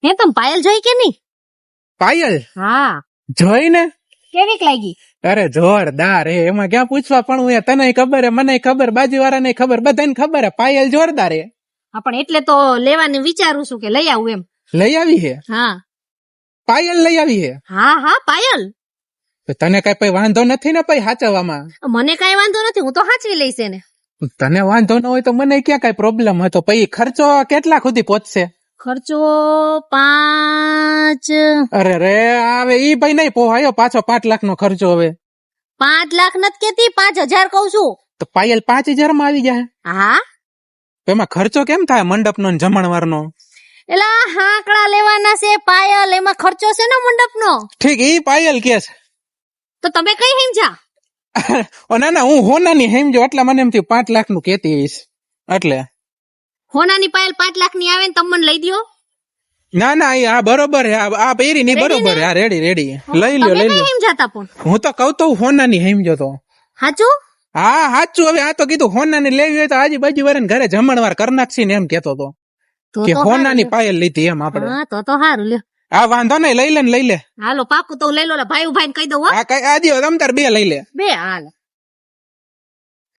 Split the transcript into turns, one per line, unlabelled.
હે તમે પાયલ જોઈ કે નહીં?
પાયલ
હા
જોઈ ને,
કેવીક લાગી?
અરે જોરદાર હે, એમાં ક્યાં પૂછવા પણ હું, તને ખબર હે, મને ખબર, બાજુવાળાને ખબર, બધાને ખબર હે, પાયલ જોરદાર હે.
હા પણ એટલે તો લેવાની વિચારું છું કે લઈ આવું એમ.
લઈ આવી હે?
હા
પાયલ લઈ આવી હે?
હા હા પાયલ.
તો તને કઈ પઈ વાંધો નથી ને પઈ હાચવવામાં?
મને કઈ વાંધો નથી, હું તો હાચવી લઈશ એને.
તને વાંધો ન હોય તો મને ક્યાં કઈ પ્રોબ્લેમ હતો? પઈ ખર્ચો કેટલા સુધી પહોંચશે?
ખર્ચો 5
અરે રે હવે ઈ ભાઈ નહીં પોહાયો, પાછો 5 લાખ નો ખર્ચો. હવે
5 લાખ નથી કેતી, 5000 કઉ છું.
તો પાયલ 5000 માં આવી જાય?
હા
તો એમાં ખર્ચો કેમ થાય મંડપનો ને જમણવારનો?
એલા હાંકડા લેવાના છે પાયલ, એમાં ખર્ચો છે ને મંડપનો.
ઠીક, ઈ પાયલ કે છે.
તો તમે કઈ સમજ્યા?
ઓ ના ના, હું હોનાની સમજો એટલે મને એમ થયું 5 લાખ નું કેતી હઈશ એટલે.
હોનાની પાયલ 5 લાખ ની આવે ને તમે મને લઈ દ્યો.
ના ના, આ બરોબર હે, આ પેરી ની બરોબર હે, આ રેડી રેડી લઈ લ્યો લઈ
તમે
લ્યો.
કઈ સમજાતા પણ?
હું તો કહું તો હોનાની સમજો તો.
હાચું?
હા સાચું. હવે આ તો કીધું હોનાની લેવી હોય તો આજુબાજુ વાળા ઘરે જમણવાર કરી નાખશી ને એમ કેતો તો
તો
કે
તો
હોનાની
હારું.
પાયલ લીધી એમ આપણે.
હા તો હારું લ્યો.
આ વાંધો નહીં, લઈ લે ને લઈ લે.
હાલો પાકું તો લઈ લો, ભાઈ ભાઈ કહી દઉં. હો
આ કઈ આજે તમ તાર 2 લઈ લે.
2 હાલ.